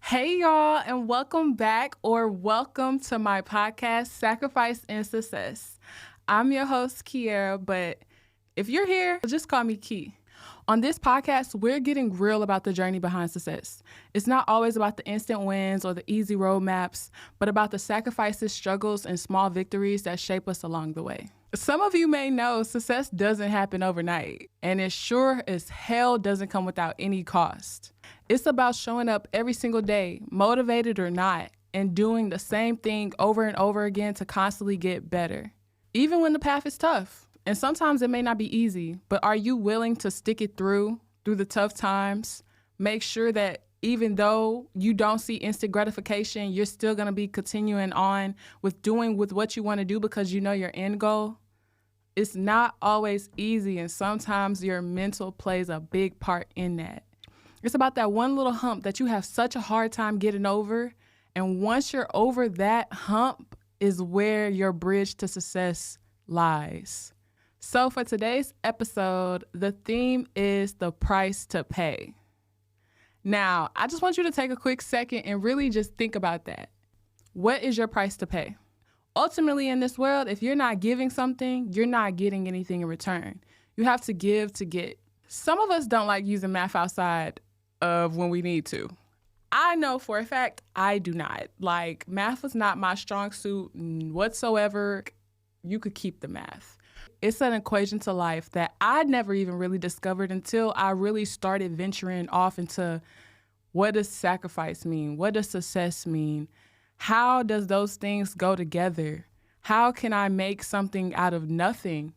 Hey, y'all, and welcome back or welcome to my podcast, Sacrifice and Success. I'm your host, Kiera, but if you're here, just call me Key. On this podcast, we're getting real about the journey behind success. It's not always about the instant wins or the easy roadmaps, but about the sacrifices, struggles, and small victories that shape us along the way. Some of you may know success doesn't happen overnight, and it sure as hell doesn't come without any cost. It's about showing up every single day, motivated or not, and doing the same thing over and over again to constantly get better. Even when the path is tough, and sometimes it may not be easy, but are you willing to stick it through the tough times? Make sure that even though you don't see instant gratification, you're still going to be continuing on with doing with what you want to do because you know your end goal. It's not always easy, and sometimes your mental plays a big part in that. It's about that one little hump that you have such a hard time getting over, and once you're over that hump is where your bridge to success lies. So for today's episode, the theme is the price to pay. Now, I just want you to take a quick second and really just think about that. What is your price to pay? Ultimately, in this world, if you're not giving something, you're not getting anything in return. You have to give to get. Some of us don't like using math outside of when we need to. I know for a fact I do not. Like, math was not my strong suit whatsoever. You could keep the math. It's an equation to life that I never even really discovered until I really started venturing off into what does sacrifice mean? What does success mean? How does those things go together? How can I make something out of nothing,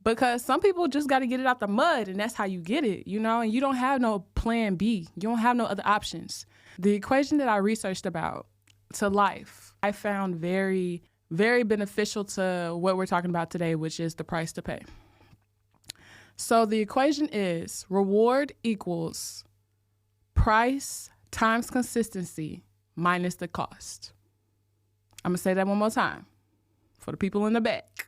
Because some people just got to get it out the mud, and that's how you get it, and you don't have no plan B. You don't have no other options. The equation that I researched about to life, I found very, very beneficial to what we're talking about today, which is the price to pay. So the equation is reward equals price times consistency minus the cost. I'm going to say that one more time for the people in the back.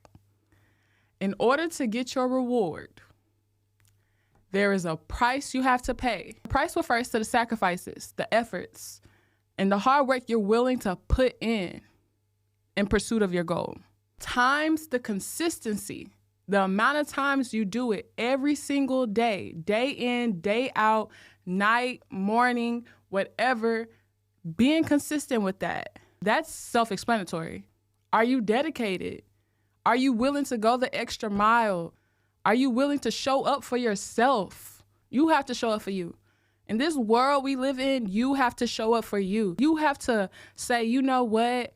In order to get your reward, there is a price you have to pay. The price refers to the sacrifices, the efforts, and the hard work you're willing to put in pursuit of your goal. Times the consistency, the amount of times you do it every single day, day in, day out, night, morning, whatever, being consistent with that. That's self-explanatory. Are you dedicated? Are you willing to go the extra mile? Are you willing to show up for yourself? You have to show up for you. In this world we live in, you have to show up for you. You have to say, you know what?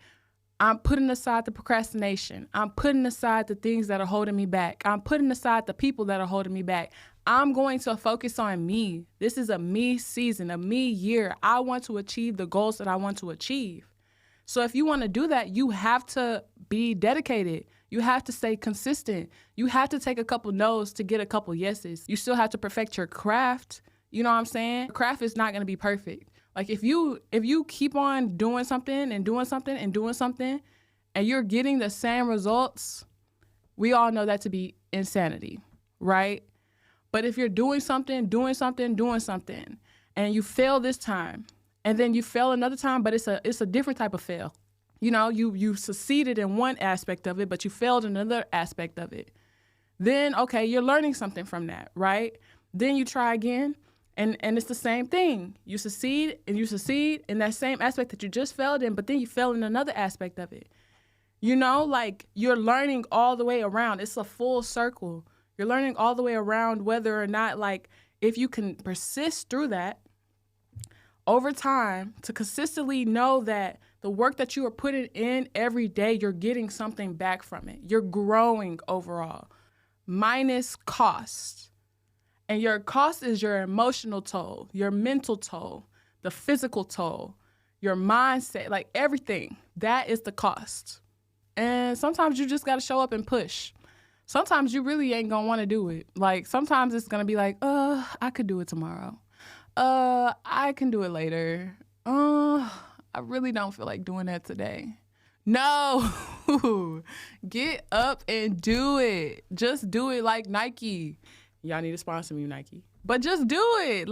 I'm putting aside the procrastination. I'm putting aside the things that are holding me back. I'm putting aside the people that are holding me back. I'm going to focus on me. This is a me season, a me year. I want to achieve the goals that I want to achieve. So if you want to do that, you have to be dedicated. You have to stay consistent. You have to take a couple no's to get a couple yeses. You still have to perfect your craft. You know what I'm saying? Craft is not going to be perfect. Like if you keep on doing something and doing something and doing something and you're getting the same results, we all know that to be insanity, right? But if you're doing something, and you fail this time, and then you fail another time, but it's a different type of fail. You succeeded in one aspect of it, but you failed in another aspect of it. Then, okay, you're learning something from that, right? Then you try again, and it's the same thing. You succeed in that same aspect that you just failed in, but then you fail in another aspect of it. You're learning all the way around. It's a full circle. You're learning all the way around whether or not, if you can persist through that over time to consistently know that the work that you are putting in every day, you're getting something back from it. You're growing overall. Minus cost. And your cost is your emotional toll, your mental toll, the physical toll, your mindset, everything. That is the cost. And sometimes you just got to show up and push. Sometimes you really ain't going to want to do it. Sometimes it's going to be I could do it tomorrow. I can do it later. I really don't feel like doing that today. No, get up and do it. Just do it like Nike. Y'all need to sponsor me, Nike. But just do it.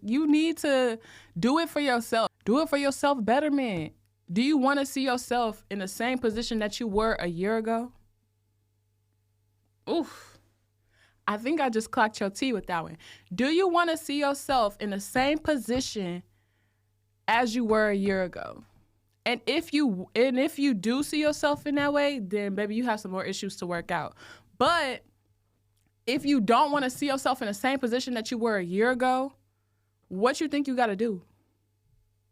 You need to do it for yourself. Do it for your self-betterment. Do you want to see yourself in the same position that you were a year ago? Oof. I think I just clocked your T with that one. Do you want to see yourself in the same position as you were a year ago? And if you do see yourself in that way, then baby, you have some more issues to work out. But if you don't want to see yourself in the same position that you were a year ago, what you think you got to do?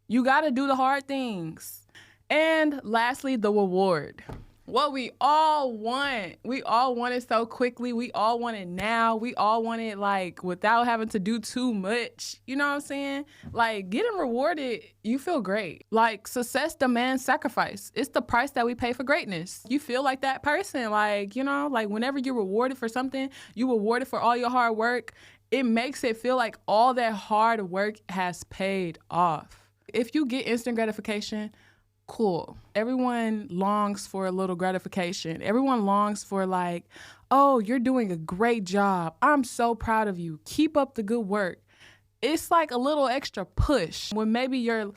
You got to do the hard things. And lastly, the reward. What we all want. We all want it so quickly. We all want it now. We all want it like without having to do too much. You know what I'm saying? Like getting rewarded, you feel great. Like success demands sacrifice. It's the price that we pay for greatness. You feel like that person. Like, you know, like whenever you're rewarded for something, you rewarded for all your hard work. It makes it feel like all that hard work has paid off. If you get instant gratification, cool. Everyone longs for a little gratification. Everyone longs for like, oh, you're doing a great job. I'm so proud of you. Keep up the good work. It's like a little extra push when maybe your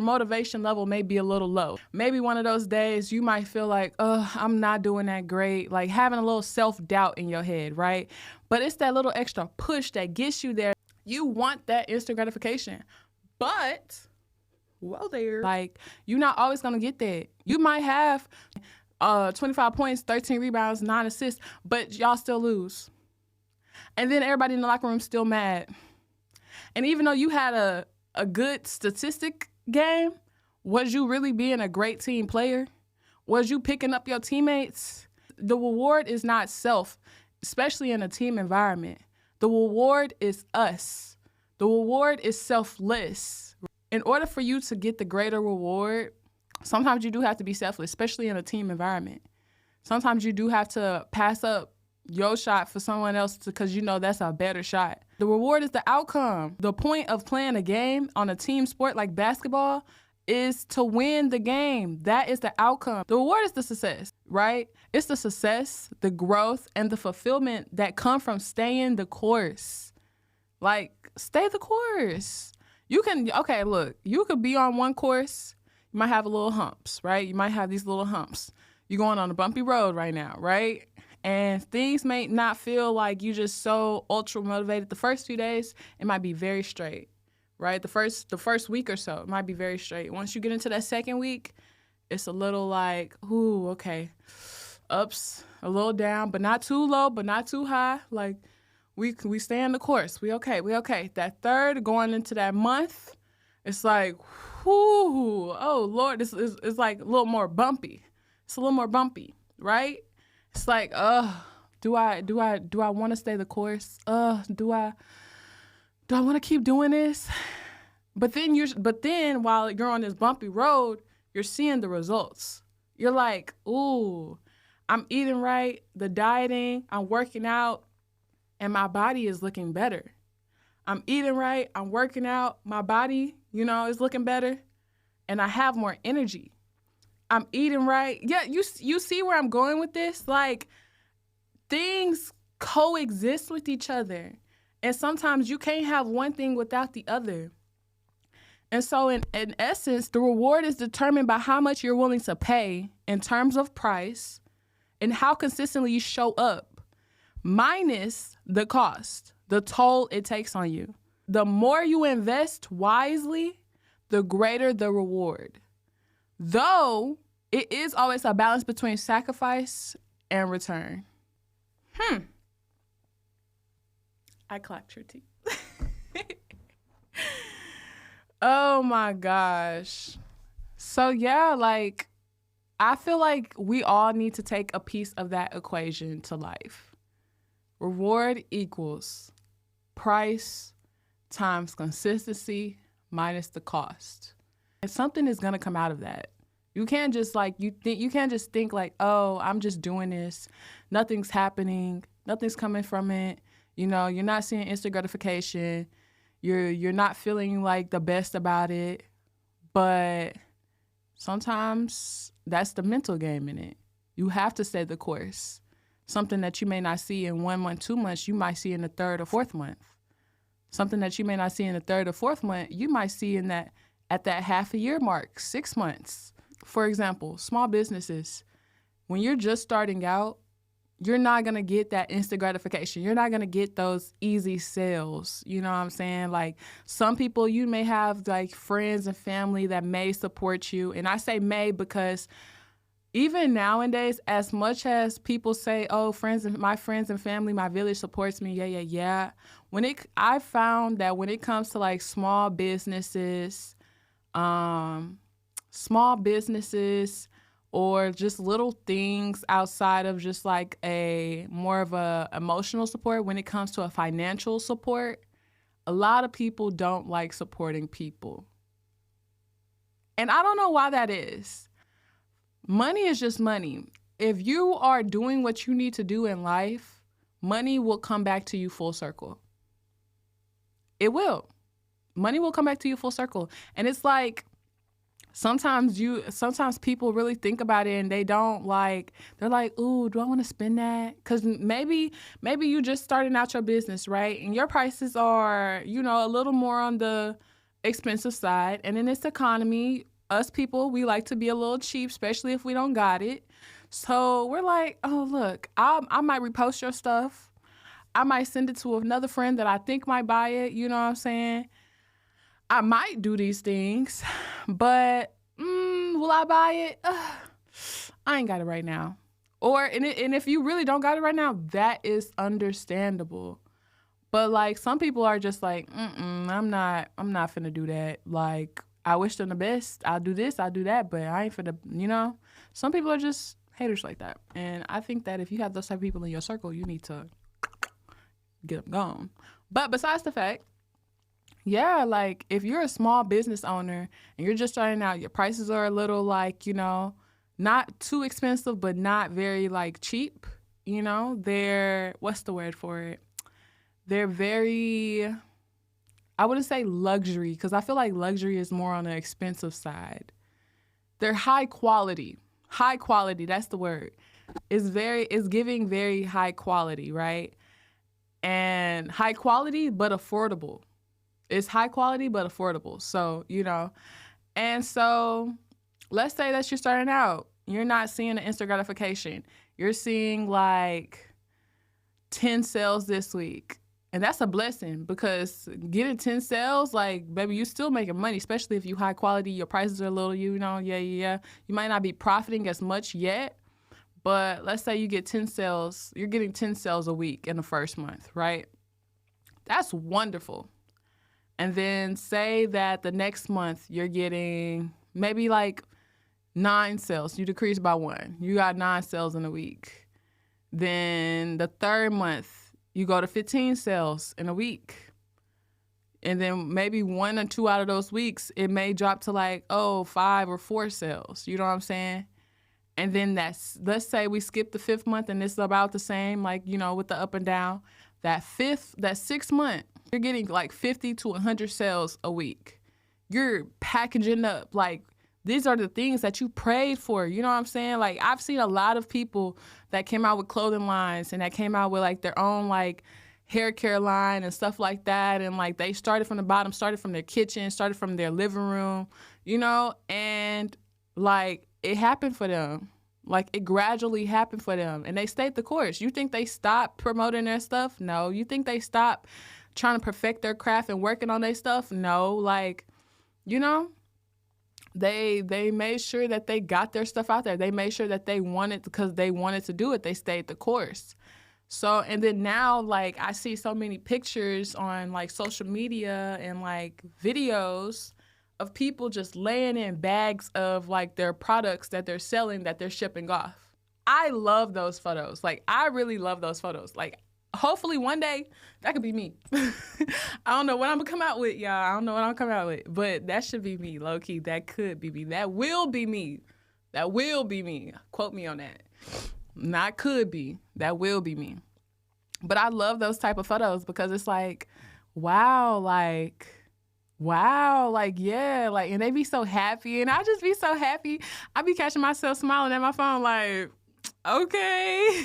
motivation level may be a little low. Maybe one of those days you might feel like, oh, I'm not doing that great. Like having a little self-doubt in your head, right? But it's that little extra push that gets you there. You want that instant gratification. But well, there. Like, you're not always going to get that. You might have 25 points, 13 rebounds, 9 assists, but y'all still lose. And then everybody in the locker room still mad. And even though you had a good statistic game, was you really being a great team player? Was you picking up your teammates? The reward is not self, especially in a team environment. The reward is us. The reward is selfless. In order for you to get the greater reward, sometimes you do have to be selfless, especially in a team environment. Sometimes you do have to pass up your shot for someone else because you know that's a better shot. The reward is the outcome. The point of playing a game on a team sport like basketball is to win the game. That is the outcome. The reward is the success, right? It's the success, the growth, and the fulfillment that come from staying the course. Like, stay the course. You could be on one course. You might have a little humps, right? You might have these little humps. You're going on a bumpy road right now, right? And things may not feel like you just so ultra motivated. The first few days, it might be very straight, right? The first week or so, it might be very straight. Once you get into that second week, it's a little like, ooh, okay. Ups, a little down, but not too low, but not too high. Like, we stay in the course. We okay. That third, going into that month, it's like, whoo, oh Lord, it's like a little more bumpy. It's a little more bumpy, right? It's like, do I want to stay the course? Do I want to keep doing this? But then while you're on this bumpy road, you're seeing the results. You're like, ooh, I'm eating right, the dieting, I'm working out, and my body is looking better. I'm eating right, I'm working out, my body, is looking better, and I have more energy. I'm eating right. Yeah, you see where I'm going with this? Like, things coexist with each other, and sometimes you can't have one thing without the other. And so in essence, the reward is determined by how much you're willing to pay in terms of price and how consistently you show up, minus the cost, the toll it takes on you. The more you invest wisely, the greater the reward. Though it is always a balance between sacrifice and return. I clapped your teeth. Oh my gosh. So yeah, like, I feel like we all need to take a piece of that equation to life. Reward equals price times consistency minus the cost. And something is gonna come out of that. You can't just think like, oh, I'm just doing this. Nothing's happening. Nothing's coming from it. You're not seeing instant gratification. You're not feeling like the best about it. But sometimes that's the mental game in it. You have to stay the course. Something that you may not see in 1 month, 2 months, you might see in the third or fourth month. Something that you may not see in the third or fourth month, you might see in that at that half a year mark, 6 months. For example, small businesses, when you're just starting out, you're not going to get that instant gratification. You're not going to get those easy sales. You know what I'm saying? Like some people, you may have like friends and family that may support you. And I say may because even nowadays, as much as people say, oh, my friends and family, my village supports me. Yeah. I found that when it comes to like small businesses, or just little things outside of just like a more of a emotional support, when it comes to a financial support, a lot of people don't like supporting people. And I don't know why that is. Money is just money. If you are doing what you need to do in life, money will come back to you full circle. It will. Money will come back to you full circle. And it's like, sometimes people really think about it and they're like, ooh, do I want to spend that? Because maybe you just starting out your business, right? And your prices are, a little more on the expensive side. And in this economy, us people, we like to be a little cheap, especially if we don't got it. So we're like, oh, look, I might repost your stuff. I might send it to another friend that I think might buy it. You know what I'm saying? I might do these things, but will I buy it? I ain't got it right now. And if you really don't got it right now, that is understandable. But like some people are just like, I'm not finna do that. Like I wish them the best. I'll do this, I'll do that, but I ain't finna, Some people are just haters like that. And I think that if you have those type of people in your circle, you need to get them gone. But besides the fact, yeah, like if you're a small business owner and you're just starting out, your prices are a little like, not too expensive, but not very like cheap, they're, what's the word for it? They're very, I wouldn't say luxury because I feel like luxury is more on the expensive side. They're high quality, that's the word. It's giving very high quality, right? And high quality, but affordable. It's high quality, but affordable. So, and so let's say that you're starting out. You're not seeing the instant gratification. You're seeing like 10 sales this week. And that's a blessing because getting 10 sales, like, baby, you still making money, especially if you high quality, your prices are little, yeah. You might not be profiting as much yet, but let's say you get 10 sales. You're getting 10 sales a week in the first month, right? That's wonderful. And then say that the next month you're getting maybe like 9 sales. You decrease by 1. You got 9 sales in a week. Then the third month, you go to 15 sales in a week. And then maybe 1 or 2 out of those weeks, it may drop to like, 5 or 4 sales. You know what I'm saying? And then let's say we skip the 5th month and it's about the same, like, with the up and down. That 6th month, you're getting like 50 to 100 sales a week. You're packaging up. Like, these are the things that you prayed for. You know what I'm saying? Like, I've seen a lot of people that came out with clothing lines and that came out with like their own like hair care line and stuff like that. And like they started from the bottom, started from their kitchen, started from their living room, and like it happened for them. Like it gradually happened for them and they stayed the course. You think they stopped promoting their stuff? No. You think they stopped trying to perfect their craft and working on their stuff? No. Like, they made sure that they got their stuff out there. They made sure that because they wanted to do it, they stayed the course. So, and then now, like, I see so many pictures on, like, social media and, like, videos of people just laying in bags of, like, their products that they're selling that they're shipping off. I love those photos. Like, I really love those photos. Like, hopefully one day that could be me. I don't know what I'm gonna come out with, y'all. I don't know what I'm gonna come out with, but that should be me, low key. That could be me. That will be me. That will be me. Quote me on that. Not could be. That will be me. But I love those type of photos because it's like, wow, yeah, like, and they be so happy, and I just be so happy. I be catching myself smiling at my phone, like, okay.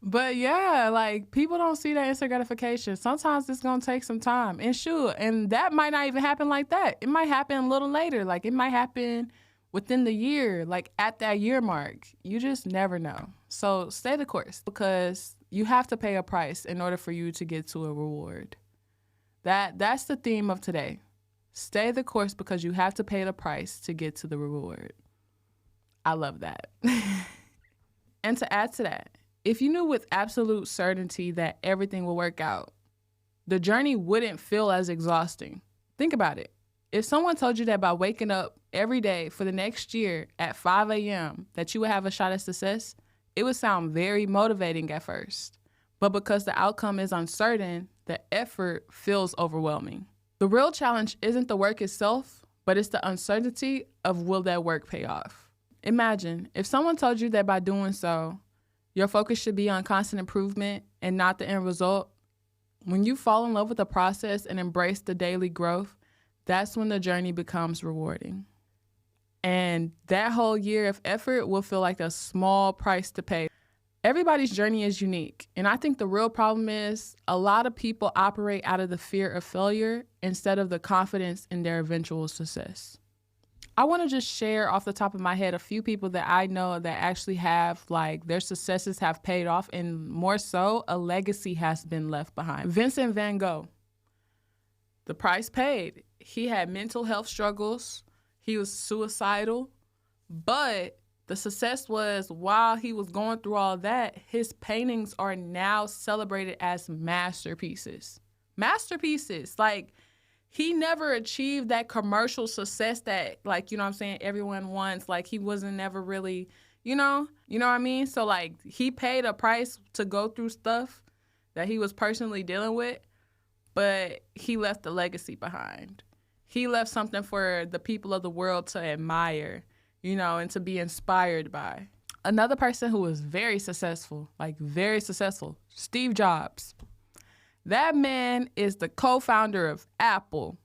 But yeah, like people don't see that instant gratification. Sometimes it's gonna take some time. And sure, and that might not even happen like that. It might happen a little later. Like it might happen within the year, like at that year mark. You just never know. So stay the course because you have to pay a price in order for you to get to a reward. That's the theme of today. Stay the course because you have to pay the price to get to the reward. I love that. And to add to that, if you knew with absolute certainty that everything will work out, the journey wouldn't feel as exhausting. Think about it. If someone told you that by waking up every day for the next year at 5 a.m. that you would have a shot at success, it would sound very motivating at first. But because the outcome is uncertain, the effort feels overwhelming. The real challenge isn't the work itself, but it's the uncertainty of will that work pay off. Imagine if someone told you that by doing so, your focus should be on constant improvement and not the end result. When you fall in love with the process and embrace the daily growth, that's when the journey becomes rewarding. And that whole year of effort will feel like a small price to pay. Everybody's journey is unique. And I think the real problem is a lot of people operate out of the fear of failure instead of the confidence in their eventual success. I want to just share off the top of my head a few people that I know that actually have, like, their successes have paid off, and more so, a legacy has been left behind. Vincent van Gogh, the price paid. He had mental health struggles. He was suicidal. But the success was, while he was going through all that, his paintings are now celebrated as masterpieces. Masterpieces. Like, he never achieved that commercial success that, like, you know what I'm saying, everyone wants. Like, he wasn't never really, you know what I mean? So, like, he paid a price to go through stuff that he was personally dealing with, but he left a legacy behind. He left something for the people of the world to admire, and to be inspired by. Another person who was very successful, Steve Jobs. That man is the co-founder of Apple.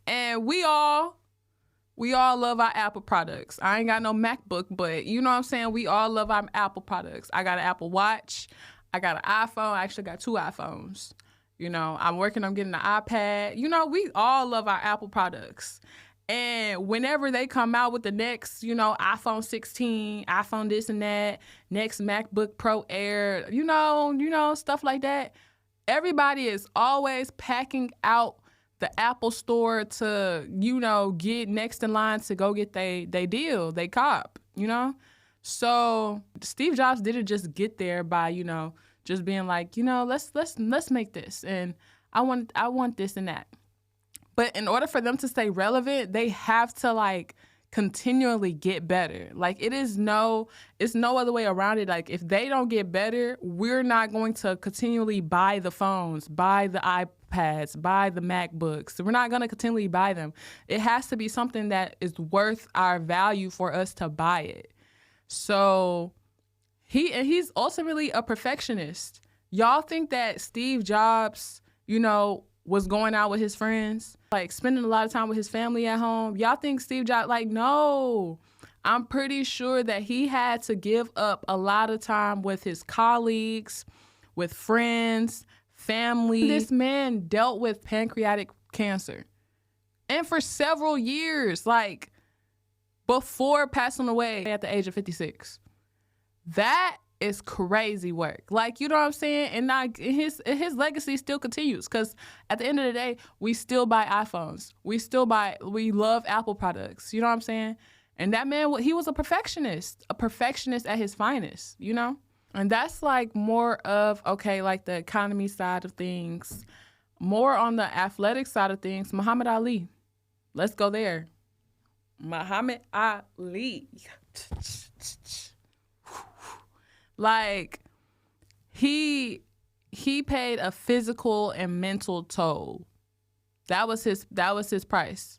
And we all love our Apple products. I ain't got no MacBook, but you know what I'm saying? We all love our Apple products. I got an Apple Watch. I got an iPhone. I actually got 2 iPhones. I'm working on getting an iPad. We all love our Apple products. And whenever they come out with the next, iPhone 16, iPhone this and that, next MacBook Pro Air, stuff like that, everybody is always packing out the Apple store to, get next in line to go get they deal, they cop, So Steve Jobs didn't just get there by, just being like, let's make this, and I want this and that. But in order for them to stay relevant, they have to continually get better. It's no other way around it. If they don't get better, we're not going to continually buy the phones, buy the iPads, buy the MacBooks. We're not going to continually buy them. It has to be something that is worth our value for us to buy it. So he's ultimately a perfectionist. Y'all think that Steve Jobs, was going out with his friends, spending a lot of time with his family at home? Y'all think Steve Jobs, no. I'm pretty sure that he had to give up a lot of time with his colleagues, with friends, family. This man dealt with pancreatic cancer. And for several years, before passing away at the age of 56. That is crazy work. You know what I'm saying? And his legacy still continues, because at the end of the day, we still buy iPhones. We love Apple products. You know what I'm saying? And that man, he was a perfectionist at his finest, And that's more of, the economy side of things. More on the athletic side of things, Muhammad Ali. Let's go there. Muhammad Ali. He paid a physical and mental toll. That was his price.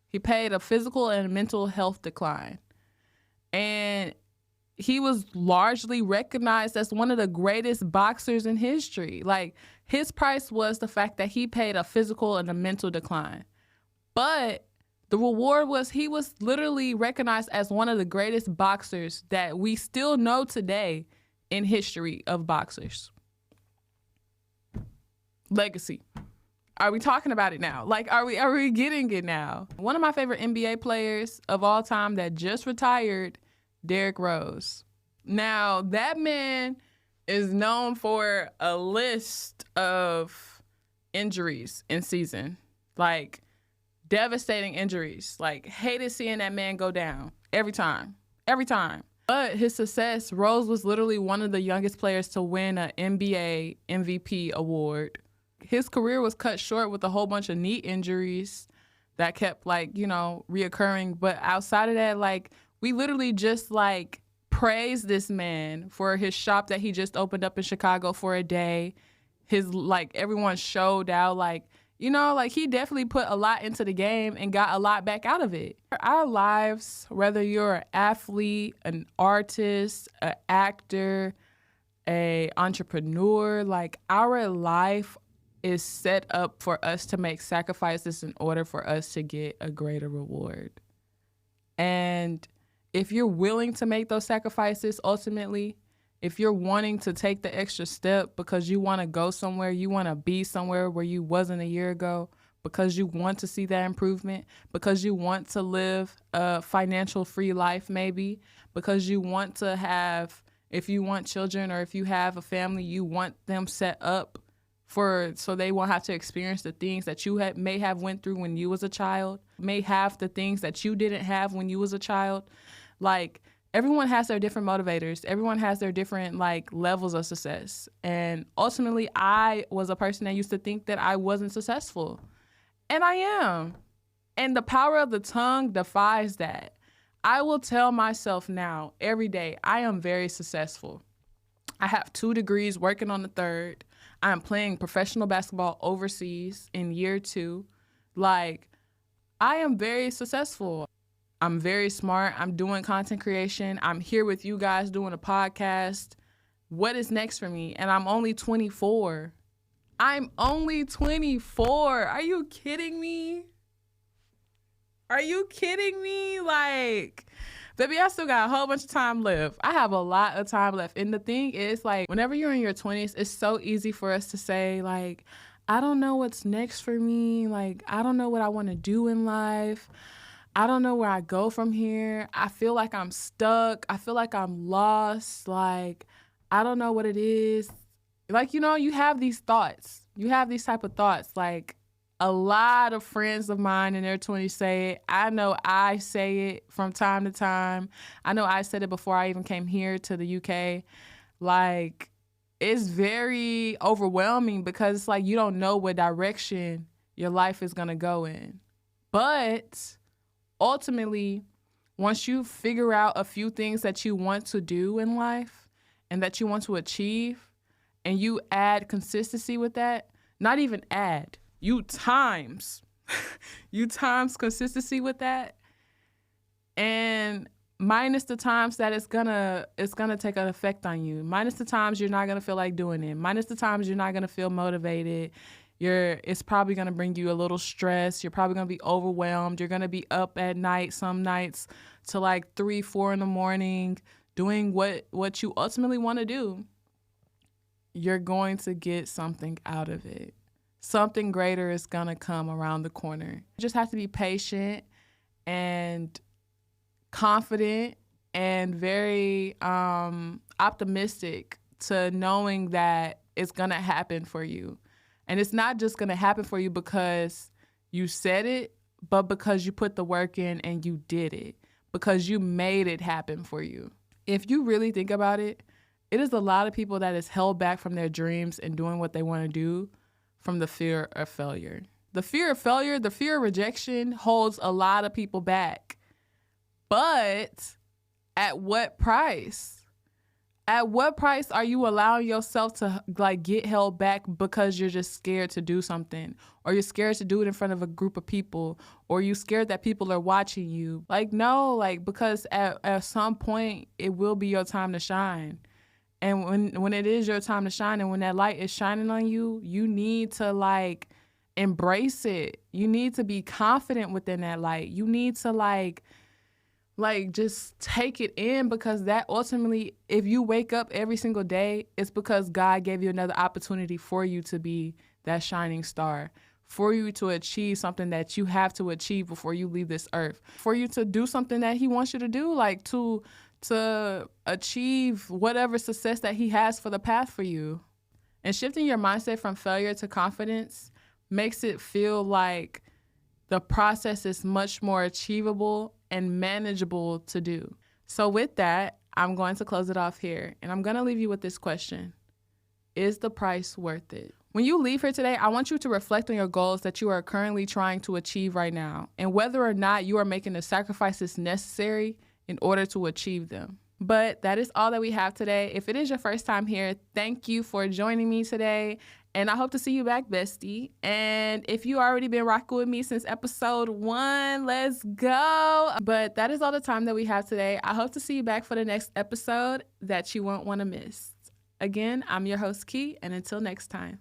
He paid a physical and mental health decline. And he was largely recognized as one of the greatest boxers in history. His price was the fact that he paid a physical and a mental decline. But the reward was he was literally recognized as one of the greatest boxers that we still know today in history of boxers. Legacy. Are we talking about it now? Like, are we getting it now? One of my favorite NBA players of all time that just retired, Derrick Rose. Now, that man is known for a list of injuries in season. Like, devastating injuries. Like, hated seeing that man go down every time. Every time. But his success, Rose was literally one of the youngest players to win an NBA MVP award. His career was cut short with a whole bunch of knee injuries that kept, like, you know, reoccurring. But outside of that, like, we literally just, like, praised this man for his shop that he just opened up in Chicago for a day. His, like, everyone showed out, like, you know, like, he definitely put a lot into the game and got a lot back out of it. Our lives, whether you're an athlete, an artist, an actor, an entrepreneur, like, our life is set up for us to make sacrifices in order for us to get a greater reward. And if you're willing to make those sacrifices, ultimately, if you're wanting to take the extra step because you want to go somewhere, you want to be somewhere where you wasn't a year ago, because you want to see that improvement, because you want to live a financial free life maybe, because you want to have, if you want children or if you have a family, you want them set up so they won't have to experience the things that you may have went through when you was a child, may have the things that you didn't have when you was a child. Like, everyone has their different motivators. Everyone has their different, like, levels of success. And ultimately, I was a person that used to think that I wasn't successful. And I am. And the power of the tongue defies that. I will tell myself now, every day, I am very successful. I have 2 degrees, working on the 3rd. I'm playing professional basketball overseas in year 2. Like, I am very successful. I'm very smart. I'm doing content creation. I'm here with you guys doing a podcast. What is next for me? And I'm only 24. I'm only 24. Are you kidding me? Are you kidding me? Like, baby, I still got a whole bunch of time left. I have a lot of time left. And the thing is, like, whenever you're in your 20s, it's so easy for us to say, like, I don't know what's next for me. Like, I don't know what I want to do in life. I don't know where I go from here. I feel like I'm stuck. I feel like I'm lost. Like, I don't know what it is. Like, you know, you have these thoughts. You have these type of thoughts. Like, a lot of friends of mine in their 20s say it. I know I say it from time to time. I know I said it before I even came here to the UK. Like, it's very overwhelming because it's like you don't know what direction your life is going to go in. But ultimately, once you figure out a few things that you want to do in life and that you want to achieve, and you add consistency with that, not even add, you times consistency with that, and minus the times that it's gonna take an effect on you, minus the times you're not gonna feel like doing it, minus the times you're not gonna feel motivated. It's probably going to bring you a little stress. You're probably going to be overwhelmed. You're going to be up at night some nights to like 3, 4 in the morning doing what you ultimately want to do. You're going to get something out of it. Something greater is going to come around the corner. You just have to be patient and confident and very optimistic to knowing that it's going to happen for you. And it's not just going to happen for you because you said it, but because you put the work in and you did it, because you made it happen for you. If you really think about it, it is a lot of people that is held back from their dreams and doing what they want to do from the fear of failure. The fear of failure, the fear of rejection holds a lot of people back. But at what price? At what price are you allowing yourself to like get held back because you're just scared to do something, or you're scared to do it in front of a group of people, or you're scared that people are watching you? Like, no, like, because at some point it will be your time to shine. And when it is your time to shine and when that light is shining on you, you need to like embrace it. You need to be confident within that light. You need to like Like, just take it in, because that ultimately, if you wake up every single day, it's because God gave you another opportunity for you to be that shining star, for you to achieve something that you have to achieve before you leave this earth, for you to do something that he wants you to do, like to achieve whatever success that he has for the path for you. And shifting your mindset from failure to confidence makes it feel like the process is much more achievable and manageable to do. So with that, I'm going to close it off here, and I'm going to leave you with this question. Is the price worth it? When you leave here today, I want you to reflect on your goals that you are currently trying to achieve right now, and whether or not you are making the sacrifices necessary in order to achieve them. But that is all that we have today. If it is your first time here, thank you for joining me today. And I hope to see you back, bestie. And if you already been rocking with me since episode 1, let's go. But that is all the time that we have today. I hope to see you back for the next episode that you won't want to miss. Again, I'm your host, Key, and until next time.